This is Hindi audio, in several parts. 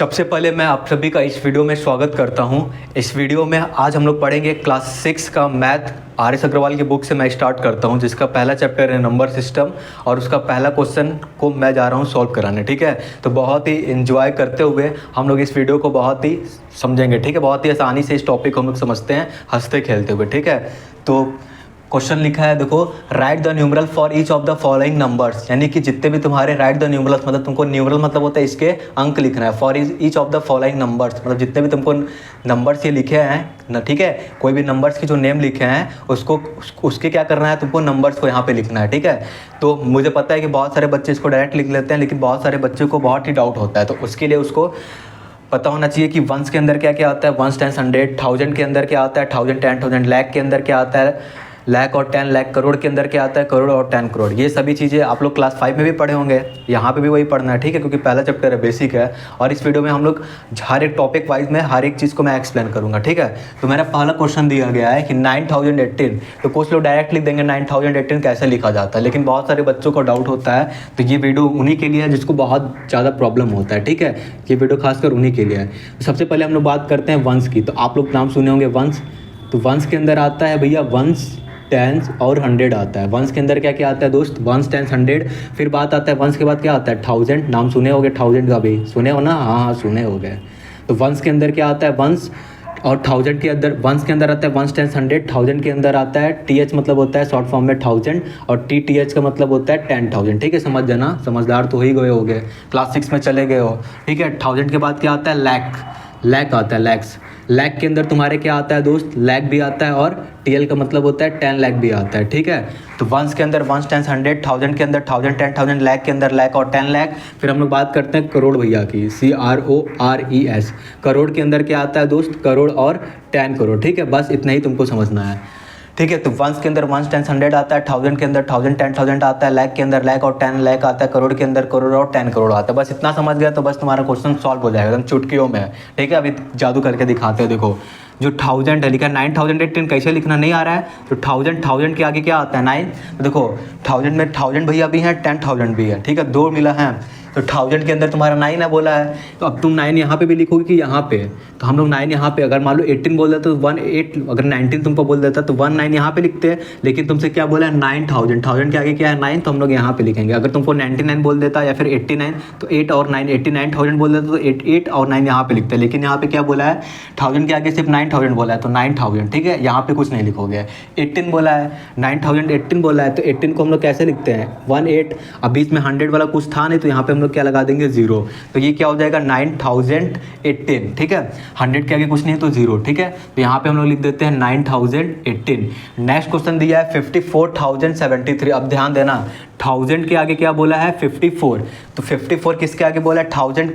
सबसे पहले मैं आप सभी का इस वीडियो में स्वागत करता हूं। इस वीडियो में आज हम लोग पढ़ेंगे क्लास 6 का मैथ। आर एस अग्रवाल की बुक से मैं स्टार्ट करता हूं, जिसका पहला चैप्टर है नंबर सिस्टम और उसका पहला क्वेश्चन को मैं जा रहा हूं सॉल्व कराने। ठीक है, तो बहुत ही इन्जॉय करते हुए हम लोग इस वीडियो को बहुत ही समझेंगे। ठीक है, बहुत ही आसानी से इस टॉपिक को हम लोग समझते हैं हंसते खेलते हुए। ठीक है, तो क्वेश्चन लिखा है, देखो, right the numeral for each of the following numbers, यानी कि जितने भी तुम्हारे राइट द न्यूमरल्स, मतलब तुमको न्यूमरल मतलब होता है इसके अंक लिखना है। For each of the following numbers मतलब जितने भी तुमको नंबर्स ये लिखे हैं ना, ठीक है, कोई भी नंबर्स के जो नेम लिखे हैं उसको उसके क्या करना है, तुमको नंबर्स को यहाँ पे लिखना है। ठीक है, तो मुझे पता है कि बहुत सारे बच्चे इसको डायरेक्ट लिख लेते हैं, लेकिन बहुत सारे बच्चों को बहुत ही डाउट होता है, तो उसके लिए उसको पता होना चाहिए कि वंस के अंदर क्या क्या आता है, वंस टेंस हंड्रेड, थाउजेंड के अंदर क्या आता है, थाउजेंड टेन थाउजेंड, लाख के अंदर क्या आता है, लाख और 10 लाख, करोड़ के अंदर क्या आता है, करोड़ और 10 करोड़। ये सभी चीज़ें आप लोग क्लास 5 में भी पढ़े होंगे, यहाँ पे भी वही पढ़ना है। ठीक है, क्योंकि पहला चैप्टर है, बेसिक है, और इस वीडियो में हम लोग हर एक टॉपिक वाइज में हर एक चीज़ को मैं एक्सप्लेन करूँगा। ठीक है, तो मेरा पहला क्वेश्चन दिया गया है कि 9018, तो कुछ लोग डायरेक्ट लिख देंगे 9018 कैसे लिखा जाता है, लेकिन बहुत सारे बच्चों को डाउट होता है, तो ये वीडियो उन्हीं के लिए है जिसको बहुत ज़्यादा प्रॉब्लम होता है। ठीक है, ये वीडियो खासकर उन्हीं के लिए है। तो सबसे पहले हम लोग बात करते हैं वंस की। तो आप लोग नाम सुने होंगे वंस, तो वंस के अंदर आता है भैया वंस, टेंस और हंड्रेड आता है। वंस के अंदर क्या क्या आता है दोस्त, वंस टेंस हंड्रेड, फिर बात आता है वंस के बाद क्या आता है, थाउजेंड। नाम सुने होगे थाउजेंड का भी, सुने हो ना, हाँ सुने हो गए। तो वंस के अंदर क्या आता है, वंस, और थाउजेंड के अंदर, वंस के अंदर आता है वंस टेंस हंड्रेड, थाउजेंड के अंदर आता है TH मतलब होता है शॉर्ट फॉर्म में थाउजेंड, और TTH का मतलब होता है 10,000। ठीक है, समझ जाना, समझदार तो हो ही गए होगे, क्लास 6 में चले गए हो। ठीक है, थाउजेंड के बाद क्या आता है, लैख, लैख आता है, लैक्स। लैख के अंदर तुम्हारे क्या आता है दोस्त, लैख भी आता है, और TL का मतलब होता है 10 लाख भी आता है। ठीक है, तो वंस के अंदर वंस टेंस हंड्रेड, थाउजेंड के अंदर थाउजेंड 10,000, लाख के अंदर लाख और 10 लाख। फिर हम लोग बात करते हैं करोड़ भैया की, CRORES। करोड़ के अंदर क्या आता है दोस्त, करोड़ और 10 करोड़। ठीक है, बस इतना ही तुमको समझना है। ठीक है, तो वंस के अंदर वंस टेंस हंड्रेड आता है, थाउजेंड के अंदर थाउजेंड 10,000 आता है, लाख के अंदर लाख और 10 लाख आता है, करोड़ के अंदर करोड़ और 10 करोड़ आता है। बस इतना समझ गया तो बस तुम्हारा क्वेश्चन सॉल्व हो जाएगा एकदम चुटकियों में। ठीक है, अभी जादू करके दिखाते हैं। देखो, जो थाउजेंड है लिखा है 9018, कैसे लिखना नहीं आ रहा है, तो थाउजेंड के आगे क्या आता है, 9। तो देखो, थाउजेंड में थाउजेंड भैया भी हैं, 10,000 भी है। ठीक है, दो मिला है, तो थाउजेंड के अंदर तुम्हारा 9 है बोला है, तो अब तुम 9 यहाँ पे भी लिखोगे कि यहाँ पे, तो हम लोग 9 यहाँ पे, अगर मान लो 18 बोल देता तो 18, अगर 19 तुमको बोल देता तो 19 यहाँ पे लिखते हैं, लेकिन तुमसे क्या बोला है 9000, थाउजेंड के आगे क्या है 9, तो हम लोग यहाँ पे लिखेंगे। अगर तुमको 99 बोल देता या फिर 89, तो 8 और 9, 89,000 बोल देता तो 8 और 9 यहाँ पे लिखते हैं, लेकिन यहाँ पे क्या बोला है, थाउजेंड के आगे सिर्फ 9000 बोला है, तो 9000। ठीक है, यहाँ पे कुछ नहीं लिखोगे। 18 बोला है, 9018 बोला है, तो 18 को हम लोग कैसे लिखते हैं, 18। अब बीच में 100 वाला कुछ था नहीं, तो यहाँ पे हम लोग क्या लगा देंगे, 0। तो ये क्या हो जाएगा 9018। ठीक है, 100 के आगे कुछ नहीं तो 0। ठीक है, तो यहाँ पे हम लोग लिख देते हैं 9018। नेक्स्ट क्वेश्चन दिया है 54,073। अब ध्यान देना, थाउजेंड के आगे क्या बोला है, 54, तो 54 किसके आगे बोला है, थाउजेंड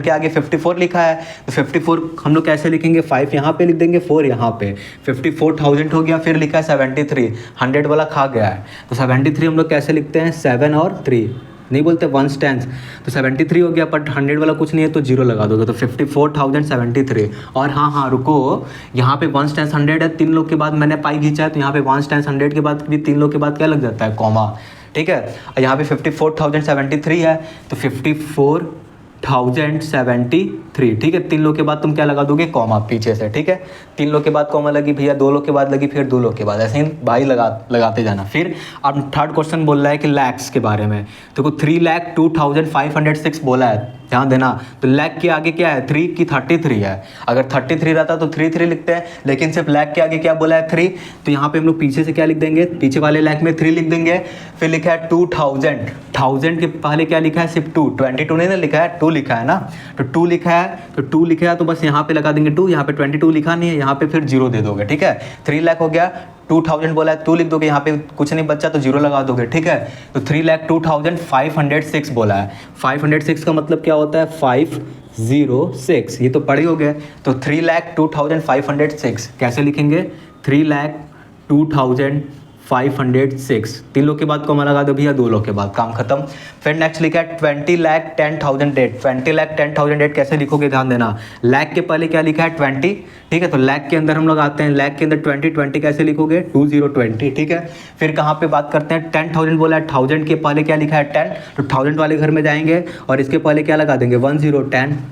के आगे 54 लिखा है, तो 54 हम लोग कैसे लिखेंगे, 5 यहाँ पे लिख देंगे, 4 यहाँ पे, 54,000 हो गया। फिर लिखा है 73, 100 वाला खा गया है, तो 73 हम लोग कैसे लिखते हैं, 7 और 3, नहीं बोलते वंस टेंस, तो 73 हो गया, बट 100 वाला कुछ नहीं है तो 0 लगा दोगे, तो 54,073। और हाँ रुको, यहाँ पे वंस टेंस 100 है, 3 लोग के बाद मैंने पाई खींचा है, तो यहाँ पे वंस टेंस 100 के बाद भी 3 लोग के बाद क्या लग जाता है, कॉमा। ठीक है, यहाँ पे 54,073 है, तो 54,073। ठीक है, 3 लोग के बाद तुम क्या लगा दोगे, कॉमा पीछे से। ठीक है, 3 लोग के बाद कॉमा लगी भैया, 2 लोग के बाद लगी, फिर 2 लोग के बाद, ऐसे ही भाई लगाते जाना। फिर अब थर्ड क्वेश्चन बोल रहा है कि लैक्स के बारे में। देखो 3,02,506 बोला है, ध्यान देना। तो लैख के आगे क्या है, 3 की 33 है। अगर 33 रहता तो 3 लिखते हैं, लेकिन सिर्फ लैख के आगे क्या बोला है, 3, तो यहाँ पे हम लोग पीछे से क्या लिख देंगे, पीछे वाले लैख में 3 लिख देंगे। फिर लिखा है 2000, थाउजेंड के पहले क्या लिखा है, सिर्फ 2, 22 नहीं ना लिखा है, 2 लिखा है ना, तो 2 लिखा है, तो 2 लिखा है, तो बस यहाँ पे लगा देंगे 2, यहाँ पे 22 लिखा नहीं है, यहाँ पे फिर 0 दे दोगे। ठीक है, 3 लाख हो गया, 2000 बोला है, 2 लिख दोगे, यहाँ पे कुछ नहीं बच्चा तो 0 लगा दोगे। ठीक है, तो 3,02,506 बोला है, 506 का मतलब क्या होता है, 506, ये तो पढ़े हो गए। तो 3,02,506 कैसे लिखेंगे, 3,02,506 506। 3 लोग के बाद कॉमा लगा दो भैया, 2 लोग के बाद काम खत्म। फिर नेक्स्ट लिखा है 20,10,008। 20,10,008 कैसे लिखोगे ध्यान देना, लाख के पहले क्या लिखा है 20, ठीक है, तो लाख के अंदर हम लोग आते हैं, लाख के अंदर 20 कैसे लिखोगे 2020, ठीक है। फिर कहाँ पे बात करते हैं 10,000 बोला है, 1000 के पहले क्या लिखा है 10, तो 1000 वाले घर में जाएंगे और इसके पहले क्या लगा देंगे 10,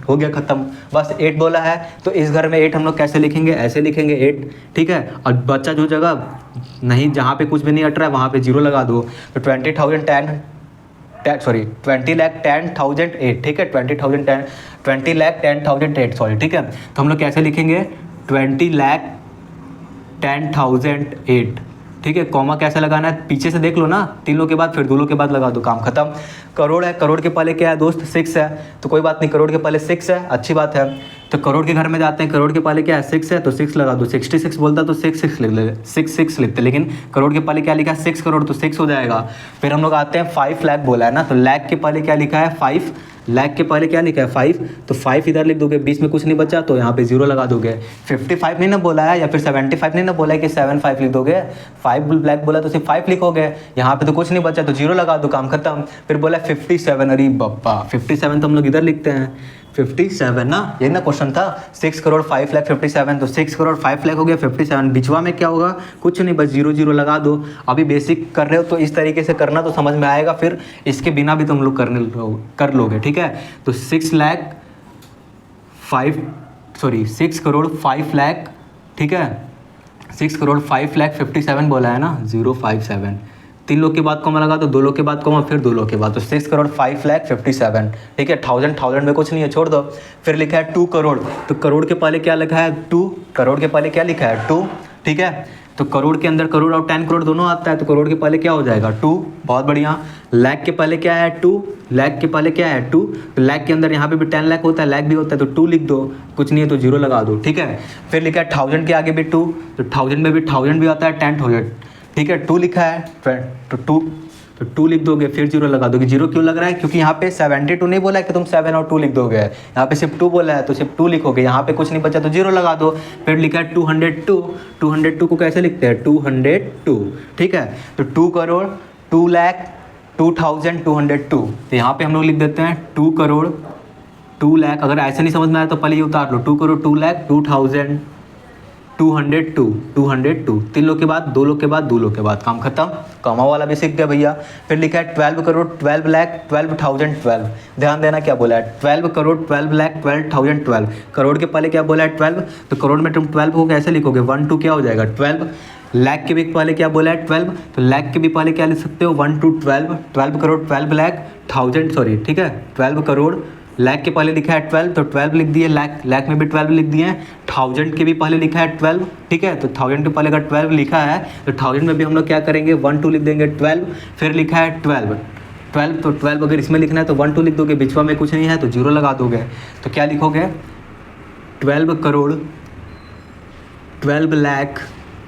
हो गया खत्म। बस 8 बोला है तो इस घर में 8 हम लोग कैसे लिखेंगे, ऐसे लिखेंगे 8, ठीक है। और बच्चा जो जगह नहीं, जहाँ पे कुछ भी नहीं अट रहा है वहाँ पे 0 लगा दो, तो 20,008, ठीक है, 20,10,008 सॉरी, ठीक है। तो हम लोग कैसे लिखेंगे 20,10,008, ठीक है। कॉमा कैसे लगाना है पीछे से देख लो ना, 3 लोग के बाद फिर 2 लोग के बाद लगा दो, काम खत्म। करोड़ है, करोड़ के पहले क्या है दोस्त 6 है, तो कोई बात नहीं, करोड़ के पहले 6 है, अच्छी बात है। तो करोड़ के घर में जाते हैं, करोड़ के पहले क्या है 6 है, तो 6 लगा दो। 66 बोलता तो 6 लिखते, लेकिन करोड़ के पहले क्या लिखा है 6 करोड़, तो 6 हो जाएगा। फिर हम लोग आते हैं 5 लाख बोला है ना, तो लाख के पहले क्या लिखा है 5, लाख के पहले क्या लिखा है 5, तो 5 इधर लिख दोगे, बीच में कुछ नहीं बचा तो यहाँ पे 0 लगा दोगे। 55 नहीं ना बोला है, या फिर 75 नहीं ना बोला है कि 75 लिख दोगे, 5 लाख बोला तो सिर्फ 5 लिखोगे, यहाँ पे तो कुछ नहीं बचा तो 0 लगा दो, काम खत्म। फिर बोला 57, अरे बप्पा 57 तो हम लोग इधर लिखते हैं 57 ना, यही ना क्वेश्चन था, 6 करोड़ 5 लाख 57, तो 6 करोड़ 5 लाख हो गया 57, बिचवा में क्या होगा कुछ नहीं, बस 0 लगा दो। अभी बेसिक कर रहे हो तो इस तरीके से करना तो समझ में आएगा, फिर इसके बिना भी तुम लोग कर लोगे, ठीक है। तो 6 करोड़ 5 लाख, ठीक है, 6 करोड़ 5 लाख 57 बोला है ना, 057, 3 लोग के बाद कॉमा लगा तो 2 लोग के बाद कॉमा, फिर 2 लोग के बाद, तो 6 करोड़ 5 लाख 57, ठीक है। 1000 में कुछ नहीं है, छोड़ दो। फिर लिखा है 2 करोड़, तो करोड़ के पहले क्या लिखा है 2, करोड़ के पहले क्या लिखा है 2, ठीक है। तो करोड़ के अंदर करोड़ और 10 करोड़ दोनों आता है, तो करोड़ के पहले क्या हो जाएगा 2, बहुत बढ़िया। लाख के पहले क्या है 2, लाख के पहले क्या है 2, तो लाख के अंदर यहाँ पे भी 10 लाख होता है, लाख भी होता है, तो 2 लिख दो, कुछ नहीं है तो 0 लगा दो, ठीक है। फिर लिखा है 1000 के आगे भी 2, तो 1000 में भी 1000 भी आता है 10,000, ठीक है। 2 लिखा है तो 2 लिख दोगे, फिर 0 लगा दोगे। 0 क्यों लग रहा है, क्योंकि यहाँ पे 72 नहीं बोला है कि तुम 7 और 2 लिख दोगे, यहाँ पे सिर्फ 2 बोला है तो सिर्फ 2 लिखोगे, यहाँ पे कुछ नहीं बचा तो 0 लगा दो। फिर लिखा है 202 को कैसे लिखते हैं 202, ठीक है। तो 2 करोड़ 2 लाख 2,202, तो यहाँ पे हम लोग लिख देते हैं 2 करोड़ 2 लाख। अगर ऐसे नहीं समझ में आया तो पहले ये उतार लो, 2 करोड़ 2 लाख 2,202, 3 लोग के बाद 2 लोग के बाद 2 लोग के बाद, काम खत्म। कॉमा वाला भी सीख गया भैया। फिर लिखा है 12 करोड़ 12 लाख 12,012, ध्यान देना क्या बोला है 12 करोड़ 12 लाख 12,012, करोड़ के पहले क्या बोला है 12, तो करोड़ में तुम 12 को कैसे लिखोगे 1 2 क्या हो जाएगा 12। लाख के भी पहले क्या बोला है 12, तो लाख के भी पहले क्या लिख सकते हो 1 2 12 करोड़ 12 लाख 1000 सॉरी, ठीक है। 12 करोड़ लाख के पहले लिखा है 12, तो 12 लिख दिए, लाख में भी 12 लिख दिए। 1000 के भी पहले लिखा है 12, ठीक है, तो 1000 के पहले अगर 12 लिखा है तो 1000 में भी हम लोग क्या करेंगे 1 2 लिख देंगे 12। फिर लिखा है 12, तो 12 अगर इसमें लिखना है तो 1 2 लिख दोगे, बिचवा में कुछ नहीं है तो 0 लगा दोगे। तो क्या लिखोगे 12 करोड़ 12 लाख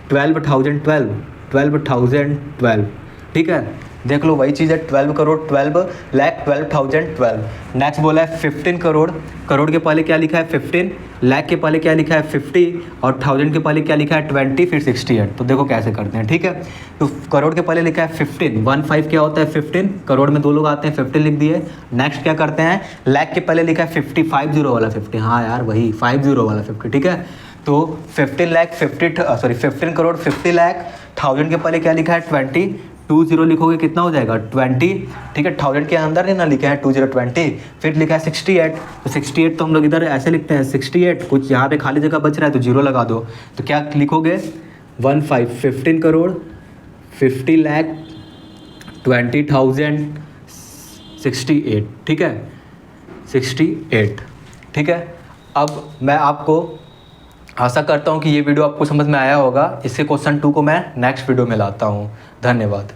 12,012, ठीक है। देख लो वही चीज़ है, 12 करोड़ 12 लाख 12,012। नेक्स्ट बोला है 15 करोड़, करोड़ के पहले क्या लिखा है 15, लाख के पहले क्या लिखा है 50 और 1000 के पहले क्या लिखा है 20, फिर 68। तो देखो कैसे करते हैं, ठीक है। तो करोड़ के पहले लिखा है 15 क्या होता है 15, करोड़ में 2 लोग आते हैं 15 लिख दिए। नेक्स्ट क्या करते हैं, लाख के पहले लिखा है 50 वाला 50, हाँ यार वही 50 वाला 50, ठीक है। तो 15 करोड़ 50 लाख, 1000 के पहले क्या लिखा है 20, 20 लिखोगे कितना हो जाएगा 20, ठीक है। 1000 के अंदर ही ना लिखा है 2020। फिर लिखा है 68, तो 68 तो हम लोग इधर ऐसे लिखते हैं 68, कुछ यहाँ पे खाली जगह बच रहा है तो 0 लगा दो। तो क्या लिखोगे 15 करोड़ 50 लाख 20,068, ठीक है 68, ठीक है। अब मैं आपको आशा करता हूँ कि ये वीडियो आपको समझ में आया होगा। इसके क्वेश्चन 2 को मैं नेक्स्ट वीडियो में लाता हूँ। धन्यवाद।